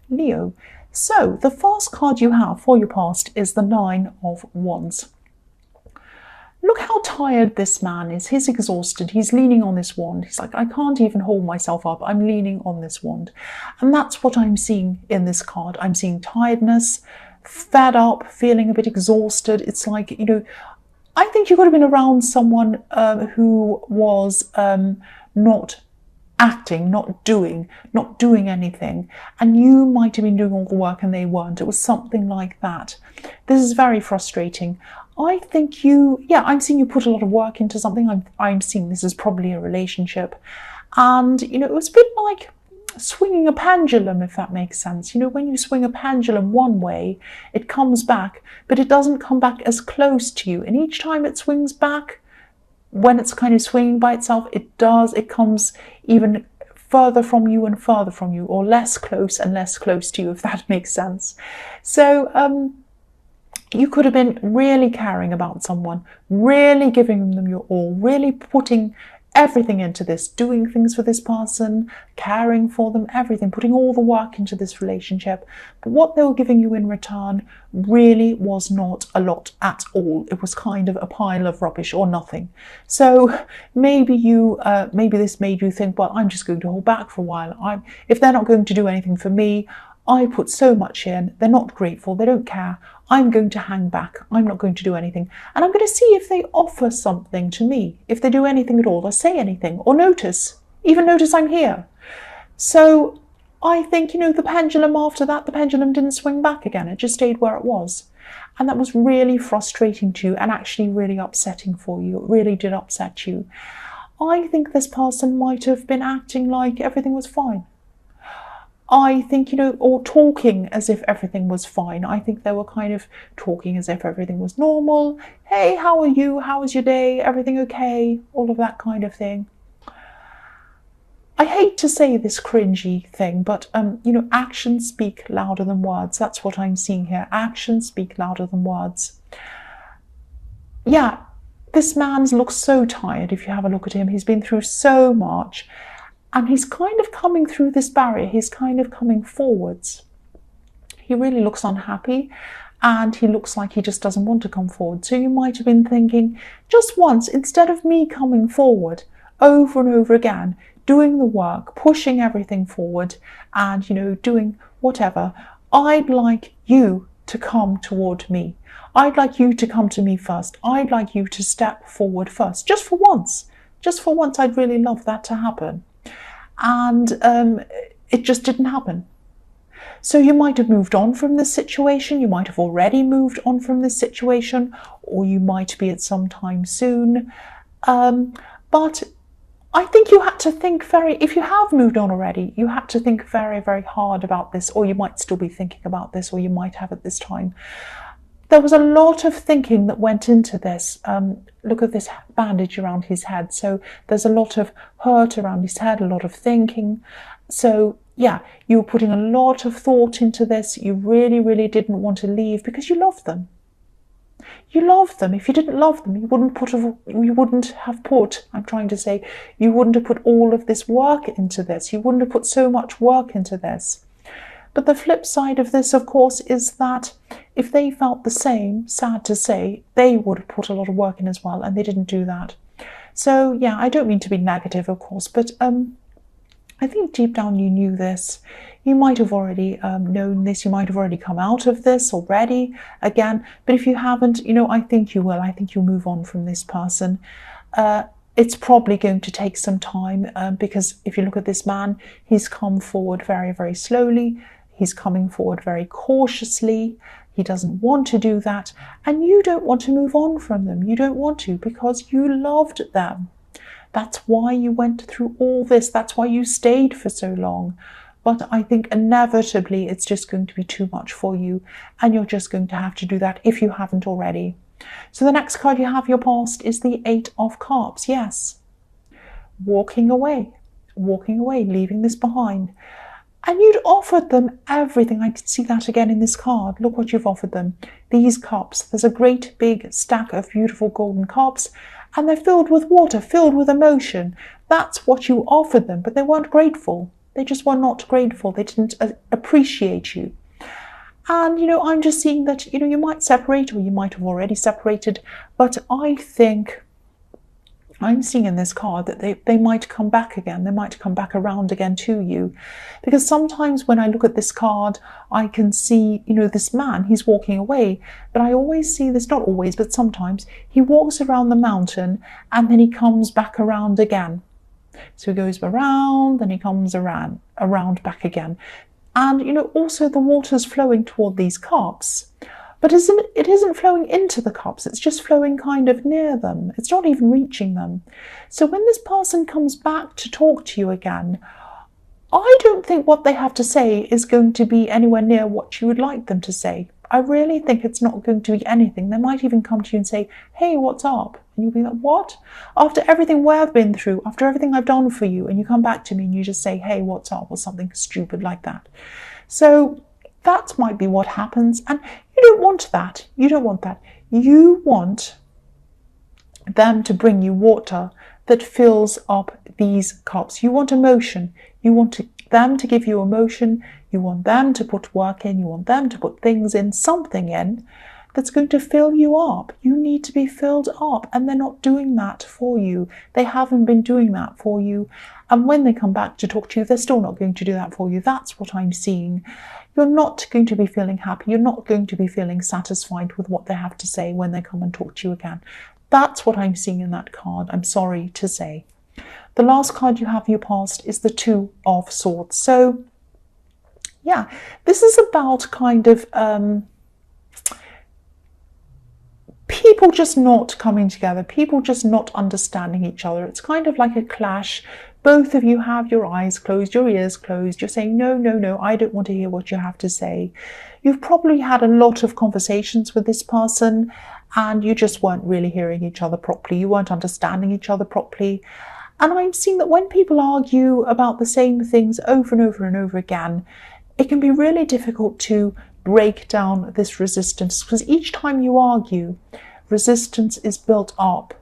Leo. So the first card you have for your past is the Nine of Wands. Look how tired this man is. He's exhausted. He's leaning on this wand. He's like, I can't even hold myself up. I'm leaning on this wand. And that's what I'm seeing in this card. I'm seeing tiredness, fed up, feeling a bit exhausted. It's like, I think you could have been around someone who was not acting, not doing anything. And you might have been doing all the work and they weren't. It was something like that. This is very frustrating. I think I'm seeing you put a lot of work into something. I'm seeing this is probably a relationship. And, it was a bit like swinging a pendulum, if that makes sense. When you swing a pendulum one way, it comes back, but it doesn't come back as close to you. And each time it swings back, when it's kind of swinging by itself, it comes even further from you and further from you, or less close and less close to you, if that makes sense. So, you could have been really caring about someone, really giving them your all, really putting everything into this, doing things for this person, caring for them, everything, putting all the work into this relationship. But what they were giving you in return really was not a lot at all. It was kind of a pile of rubbish or nothing. So maybe this made you think, well, I'm just going to hold back for a while. If they're not going to do anything for me, I put so much in, they're not grateful, they don't care, I'm going to hang back, I'm not going to do anything. And I'm going to see if they offer something to me, if they do anything at all, or say anything, or even notice I'm here. So I think, the pendulum after that, the pendulum didn't swing back again, it just stayed where it was. And that was really frustrating to you and actually really upsetting for you. It really did upset you. I think this person might have been acting like everything was fine. I think, or talking as if everything was fine. I think they were kind of talking as if everything was normal. Hey, how are you? How was your day? Everything okay? All of that kind of thing. I hate to say this cringy thing, but, actions speak louder than words. That's what I'm seeing here. Actions speak louder than words. Yeah, this man looks so tired if you have a look at him. He's been through so much. And he's kind of coming through this barrier. He's kind of coming forwards. He really looks unhappy and he looks like he just doesn't want to come forward. So you might have been thinking, just once, instead of me coming forward over and over again, doing the work, pushing everything forward and, doing whatever, I'd like you to come toward me. I'd like you to come to me first. I'd like you to step forward first, just for once. Just for once, I'd really love that to happen. And it just didn't happen. So you might have moved on from this situation, you might have already moved on from this situation, or you might be at some time soon. But I think you had to think if you have moved on already, you had to think very, very hard about this, or you might still be thinking about this, or you might have at this time. There was a lot of thinking that went into this. Look at this bandage around his head. So there's a lot of hurt around his head, a lot of thinking. So yeah, you were putting a lot of thought into this. You really, really didn't want to leave because you love them. You love them. If you didn't love them, you wouldn't have put all of this work into this. You wouldn't have put so much work into this. But the flip side of this, of course, is that if they felt the same, sad to say, they would have put a lot of work in as well, and they didn't do that. So, yeah, I don't mean to be negative, of course, but I think deep down you knew this. You might have already known this. You might have already come out of this already again. But if you haven't, I think you will. I think you'll move on from this person. It's probably going to take some time because if you look at this man, he's come forward very, very slowly. He's coming forward very cautiously. He doesn't want to do that. And you don't want to move on from them. You don't want to because you loved them. That's why you went through all this. That's why you stayed for so long. But I think inevitably it's just going to be too much for you. And you're just going to have to do that if you haven't already. So the next card you have your past is the Eight of Cups. Yes. Walking away, leaving this behind. And you'd offered them everything. I can see that again in this card. Look what you've offered them. These cups. There's a great big stack of beautiful golden cups. And they're filled with water, filled with emotion. That's what you offered them, but they weren't grateful. They just were not grateful. They didn't appreciate you. And, I'm just seeing that, you might separate, or you might have already separated, but I think I'm seeing in this card that they might come back again. They might come back around again to you. Because sometimes when I look at this card, I can see, this man, he's walking away. But I always see this, not always, but sometimes, he walks around the mountain and then he comes back around again. So he goes around, then he comes around back again. And, also the water's flowing toward these cups. But it isn't flowing into the cups, it's just flowing kind of near them. It's not even reaching them. So when this person comes back to talk to you again, I don't think what they have to say is going to be anywhere near what you would like them to say. I really think it's not going to be anything. They might even come to you and say, hey, what's up? And you'll be like, what? After everything we've been through, after everything I've done for you, and you come back to me and you just say, hey, what's up? Or something stupid like that. So that might be what happens. And you don't want that. You don't want that. You want them to bring you water that fills up these cups. You want emotion. You want them to give you emotion. You want them to put work in. You want them to put things in, something in that's going to fill you up. You need to be filled up, and they're not doing that for you. They haven't been doing that for you. And when they come back to talk to you, they're still not going to do that for you. That's what I'm seeing. You're not going to be feeling happy. You're not going to be feeling satisfied with what they have to say when they come and talk to you again. That's what I'm seeing in that card, I'm sorry to say. The last card you have, your past, is the Two of Swords. So, yeah, this is about kind of people just not coming together, people just not understanding each other. It's kind of like a clash. Both of you have your eyes closed, your ears closed. You're saying, no, no, no, I don't want to hear what you have to say. You've probably had a lot of conversations with this person and you just weren't really hearing each other properly. You weren't understanding each other properly. And I'm seeing that when people argue about the same things over and over and over again, it can be really difficult to break down this resistance, because each time you argue, resistance is built up.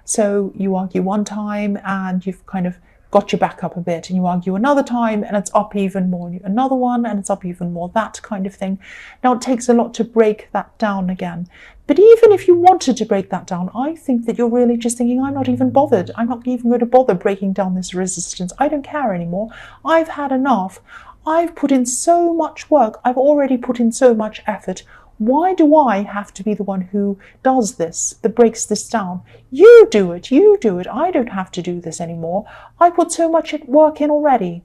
So you argue one time and you've kind of got your back up a bit, and you argue another time and it's up even more, and another one and it's up even more, that kind of thing. Now it takes a lot to break that down again. But even if you wanted to break that down, I think that you're really just thinking, I'm not even bothered. I'm not even going to bother breaking down this resistance. I don't care anymore. I've had enough. I've put in so much work. I've already put in so much effort. Why do I have to be the one who does this, that breaks this down? You do it. You do it. I don't have to do this anymore. I put so much work in already.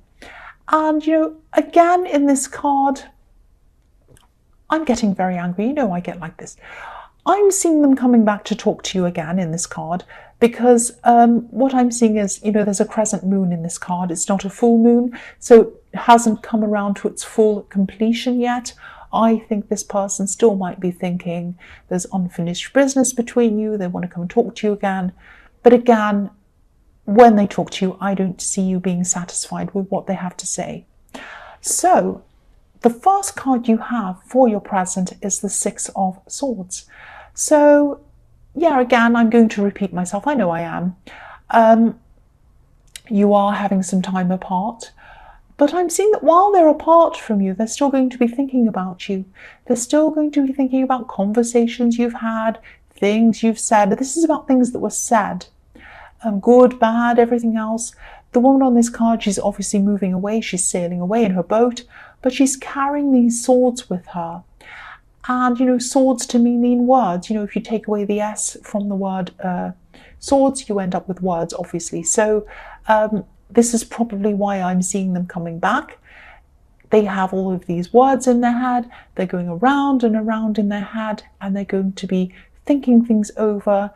And, again, in this card, I'm getting very angry. I get like this. I'm seeing them coming back to talk to you again in this card, because what I'm seeing is, there's a crescent moon in this card. It's not a full moon, so it hasn't come around to its full completion yet. I think this person still might be thinking there's unfinished business between you. They want to come and talk to you again. But again, when they talk to you, I don't see you being satisfied with what they have to say. So the first card you have for your present is the Six of Swords. So, yeah, again, I'm going to repeat myself. I know I am. You are having some time apart. But I'm seeing that while they're apart from you, they're still going to be thinking about you. They're still going to be thinking about conversations you've had, things you've said. This is about things that were said. Good, bad, everything else. The woman on this card, she's obviously moving away. She's sailing away in her boat, but she's carrying these swords with her. And, swords to me mean words. If you take away the S from the word swords, you end up with words, obviously. So this is probably why I'm seeing them coming back. They have all of these words in their head. They're going around and around in their head, and they're going to be thinking things over,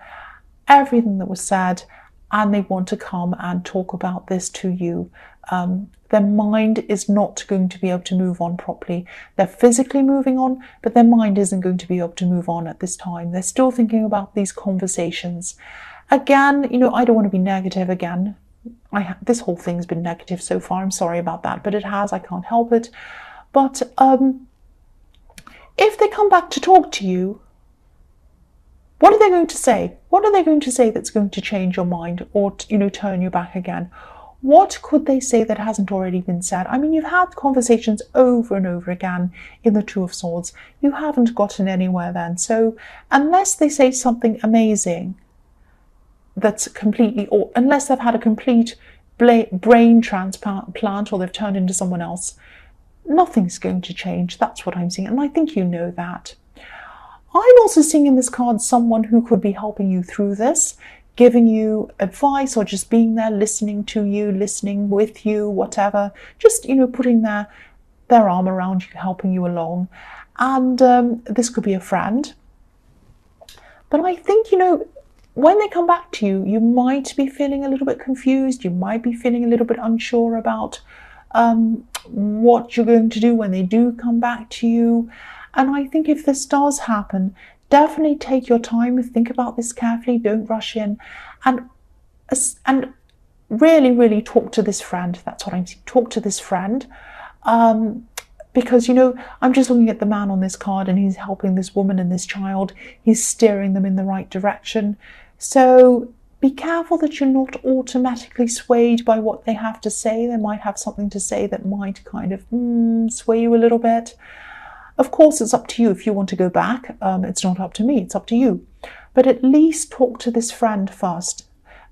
everything that was said, and they want to come and talk about this to you. Their mind is not going to be able to move on properly. They're physically moving on, but their mind isn't going to be able to move on at this time. They're still thinking about these conversations. Again, I don't want to be negative again. This whole thing's been negative so far. I'm sorry about that, but it has. I can't help it. But if they come back to talk to you, what are they going to say? What are they going to say that's going to change your mind or, turn you back again? What could they say that hasn't already been said? I mean, you've had conversations over and over again in the Two of Swords. You haven't gotten anywhere then. So unless they say something amazing that's completely, or unless they've had a complete brain transplant or they've turned into someone else, nothing's going to change. That's what I'm seeing. And I think you know that. I'm also seeing in this card someone who could be helping you through this, giving you advice or just being there, listening to you, listening with you, whatever. Just, putting their arm around you, helping you along. And this could be a friend. But I think, when they come back to you, you might be feeling a little bit confused. You might be feeling a little bit unsure about what you're going to do when they do come back to you. And I think if this does happen, definitely take your time, think about this carefully, don't rush in, and really, really talk to this friend. That's what I'm saying. Talk to this friend. Because, I'm just looking at the man on this card and he's helping this woman and this child. He's steering them in the right direction. So be careful that you're not automatically swayed by what they have to say. They might have something to say that might kind of sway you a little bit. Of course, it's up to you if you want to go back. It's not up to me, it's up to you. But at least talk to this friend first,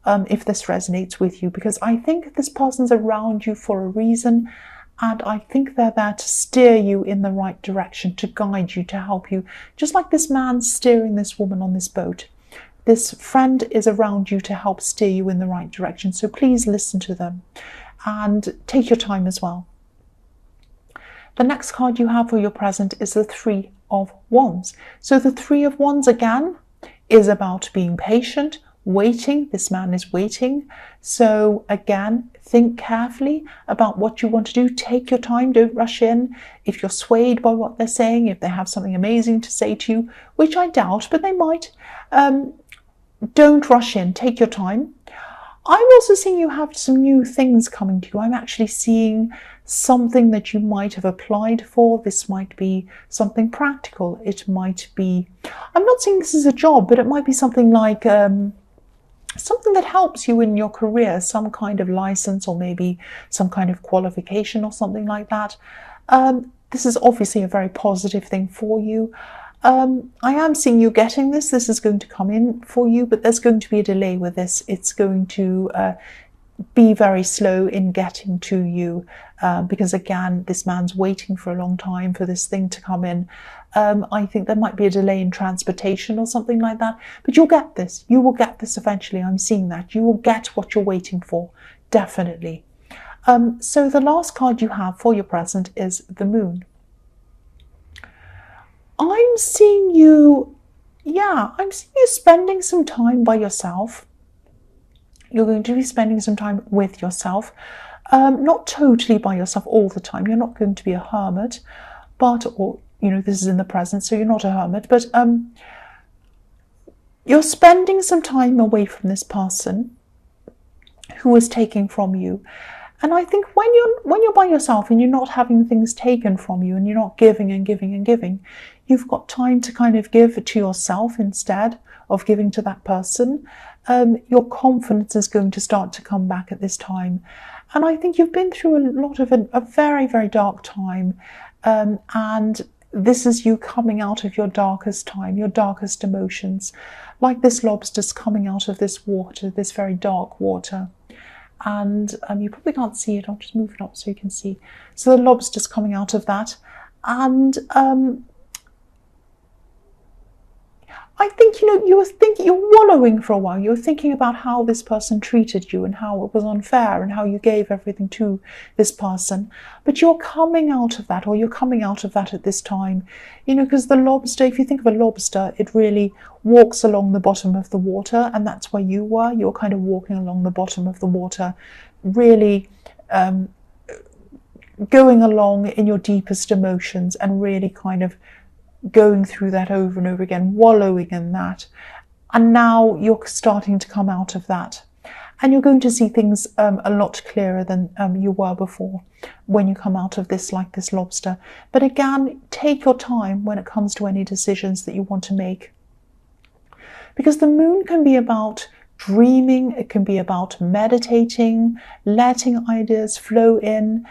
if this resonates with you, because I think this person's around you for a reason, and I think they're there to steer you in the right direction, to guide you, to help you. Just like this man steering this woman on this boat. This friend is around you to help steer you in the right direction. So please listen to them and take your time as well. The next card you have for your present is the Three of Wands. So the Three of Wands again is about being patient, waiting. This man is waiting. So again, think carefully about what you want to do. Take your time, don't rush in. If you're swayed by what they're saying, if they have something amazing to say to you, which I doubt, but they might, don't rush in, take your time. I'm also seeing you have some new things coming to you. I'm actually seeing something that you might have applied for. This might be something practical. It might be, I'm not saying this is a job, but it might be something like something that helps you in your career, some kind of license or maybe some kind of qualification or something like that. This is obviously a very positive thing for you. I am seeing you getting this. This is going to come in for you, but there's going to be a delay with this. It's going to be very slow in getting to you because, again, this man's waiting for a long time for this thing to come in. I think there might be a delay in transportation or something like that, but you'll get this. You will get this eventually. I'm seeing that. You will get what you're waiting for, definitely. So the last card you have for your present is the Moon. I'm seeing you, I'm seeing you spending some time by yourself. You're going to be spending some time with yourself, not totally by yourself all the time. You're not going to be a hermit, but, or, this is in the present, so you're not a hermit, but you're spending some time away from this person who is taking from you. And I think when you're by yourself and you're not having things taken from you and you're not giving and giving and giving, you've got time to kind of give to yourself instead of giving to that person. Your confidence is going to start to come back at this time. And I think you've been through a lot of a very, very dark time. And this is you coming out of your darkest time, your darkest emotions, like this lobster's coming out of this water, this very dark water. And you probably can't see it. I'll just move it up so you can see. So the lobster's coming out of that. And I think, you're wallowing for a while. You're thinking about how this person treated you and how it was unfair and how you gave everything to this person. But you're coming out of that, or you're coming out of that at this time. Because the lobster, if you think of a lobster, it really walks along the bottom of the water, and that's where you were. You're kind of walking along the bottom of the water, really going along in your deepest emotions and really kind of going through that over and over again, wallowing in that. And now you're starting to come out of that. And you're going to see things a lot clearer than you were before when you come out of this, like this lobster. But again, take your time when it comes to any decisions that you want to make. Because the Moon can be about dreaming, it can be about meditating, letting ideas flow in,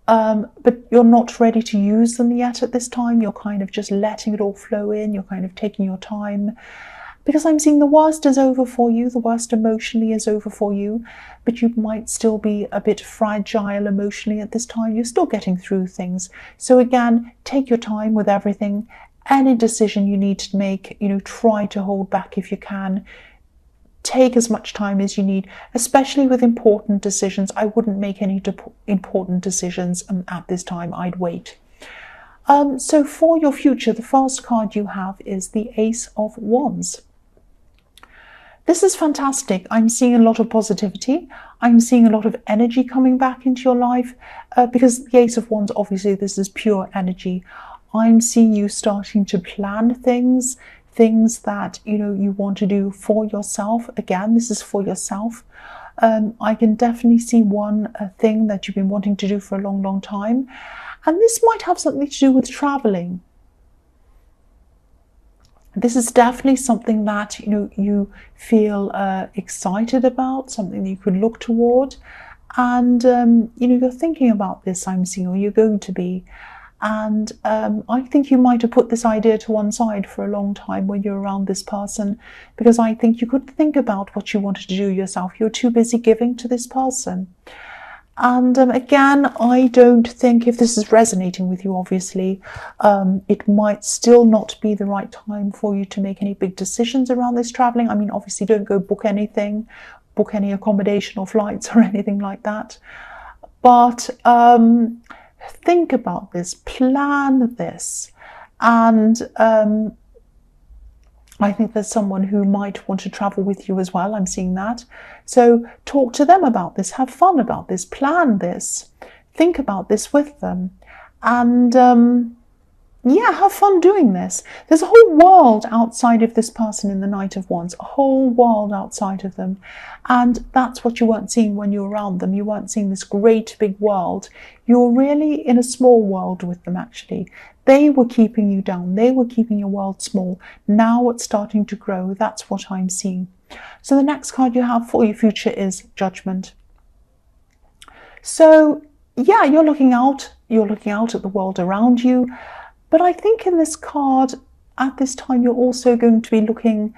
but you're not ready to use them yet at this time. You're kind of just letting it all flow in, you're kind of taking your time. Because I'm seeing the worst is over for you, the worst emotionally is over for you, but you might still be a bit fragile emotionally at this time. You're still getting through things. So again, take your time with everything. Any decision you need to make, try to hold back if you can. Take as much time as you need, especially with important decisions. I wouldn't make any important decisions at this time. I'd wait. So for your future, the first card you have is the Ace of Wands. This is fantastic. I'm seeing a lot of positivity. I'm seeing a lot of energy coming back into your life because the Ace of Wands, obviously, this is pure energy. I'm seeing you starting to plan things that, you want to do for yourself. Again, this is for yourself. I can definitely see one thing that you've been wanting to do for a long, long time. And this might have something to do with traveling. This is definitely something that you feel excited about, something that you could look toward, and you're thinking about this. I'm seeing, or you're going to be, and I think you might have put this idea to one side for a long time when you're around this person, because I think you could think about what you wanted to do yourself. You're too busy giving to this person. And again, I don't think, if this is resonating with you, obviously, it might still not be the right time for you to make any big decisions around this traveling. I mean, obviously, don't go book anything, book any accommodation or flights or anything like that. But think about this, plan this, and I think there's someone who might want to travel with you as well. I'm seeing that. So talk to them about this, have fun about this, plan this, think about this with them. And have fun doing this. There's a whole world outside of this person in the Knight of Wands, a whole world outside of them. And that's what you weren't seeing when you were around them. You weren't seeing this great big world. You're really in a small world with them, actually. They were keeping you down. They were keeping your world small. Now it's starting to grow. That's what I'm seeing. So the next card you have for your future is Judgment. So yeah, you're looking out at the world around you. But I think in this card, at this time, you're also going to be looking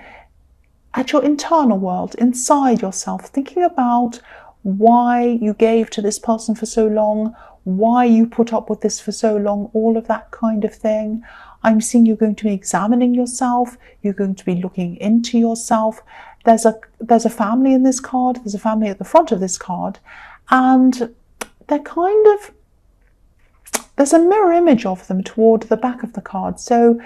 at your internal world, inside yourself, thinking about why you gave to this person for so long, why you put up with this for so long, all of that kind of thing. I'm seeing you're going to be examining yourself. You're going to be looking into yourself. There's a family in this card. There's a family at the front of this card. And there's a mirror image of them toward the back of the card. So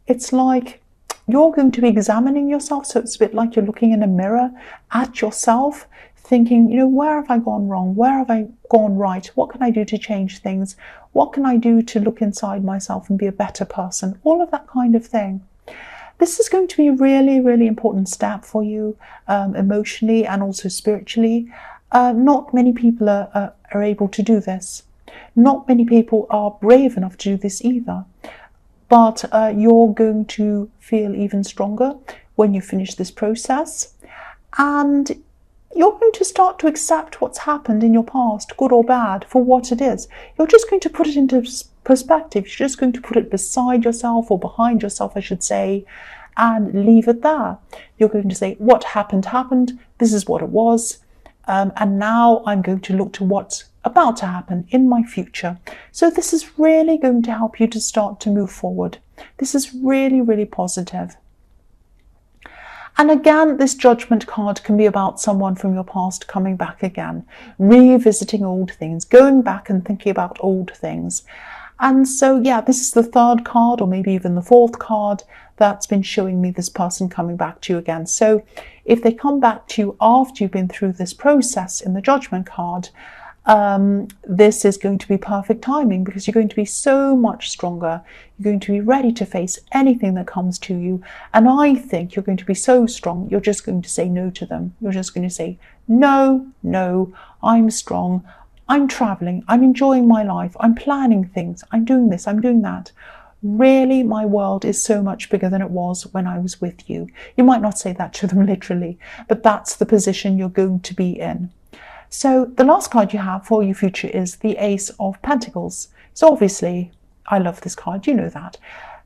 it's like you're going to be examining yourself. So it's a bit like you're looking in a mirror at yourself, thinking, where have I gone wrong? Where have I gone right? What can I do to change things? What can I do to look inside myself and be a better person? All of that kind of thing. This is going to be a really, really important step for you, emotionally and also spiritually. Not many people are able to do this. Not many people are brave enough to do this either. But you're going to feel even stronger when you finish this process. And you're going to start to accept what's happened in your past, good or bad, for what it is. You're just going to put it into perspective. You're just going to put it beside yourself, or behind yourself, I should say, and leave it there. You're going to say, what happened, happened. This is what it was. And now I'm going to look to what's about to happen in my future. So this is really going to help you to start to move forward. This is really, really positive. And again, this Judgment card can be about someone from your past coming back again, revisiting old things, going back and thinking about old things. And so, yeah, this is the third card, or maybe even the fourth card, that's been showing me this person coming back to you again. So if they come back to you after you've been through this process in the Judgment card, this is going to be perfect timing, because you're going to be so much stronger. You're going to be ready to face anything that comes to you. And I think you're going to be so strong, you're just going to say no to them. You're just going to say, no, I'm strong. I'm traveling. I'm enjoying my life. I'm planning things. I'm doing this. I'm doing that. Really, my world is so much bigger than it was when I was with you. You might not say that to them literally, but that's the position you're going to be in. So the last card you have for your future is the Ace of Pentacles. So obviously, I love this card, you know that.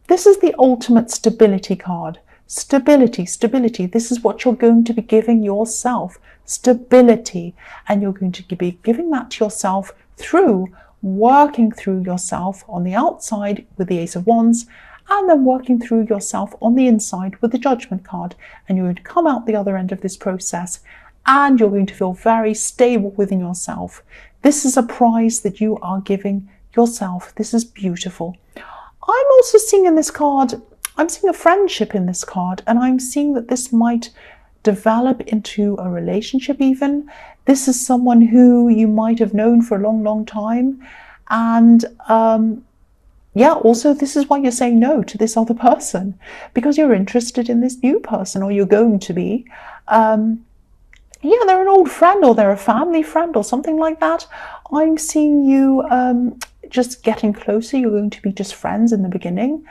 This is the ultimate stability card. Stability, stability. This is what you're going to be giving yourself. Stability. And you're going to be giving that to yourself through working through yourself on the outside with the Ace of Wands, and then working through yourself on the inside with the Judgment card. And you're going to come out the other end of this process and you're going to feel very stable within yourself. This is a prize that you are giving yourself. This is beautiful. I'm also seeing in this card, I'm seeing a friendship in this card, and I'm seeing that this might develop into a relationship even. This is someone who you might have known for a long, long time. And yeah, also this is why you're saying no to this other person, because you're interested in this new person, or you're going to be. Yeah, they're an old friend, or they're a family friend, or something like that. I'm seeing you just getting closer. You're going to be just friends in the beginning.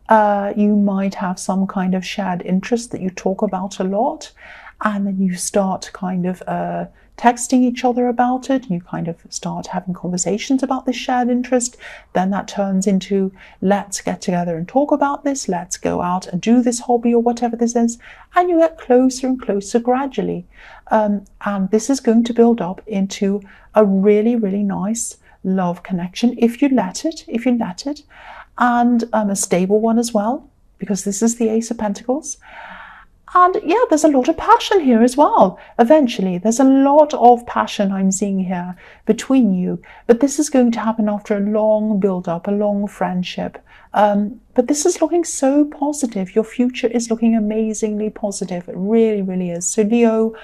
You might have some kind of shared interest that you talk about a lot, and then you start kind of texting each other about it, and you kind of start having conversations about this shared interest. Then that turns into, let's get together and talk about this, let's go out and do this hobby or whatever this is, and you get closer and closer gradually. And this is going to build up into a really, really nice love connection if you let it, and a stable one as well, because this is the Ace of Pentacles. And yeah, there's a lot of passion here as well. Eventually, there's a lot of passion I'm seeing here between you. But this is going to happen after a long build-up, a long friendship. But this is looking so positive. Your future is looking amazingly positive. It really, really is. So Leo,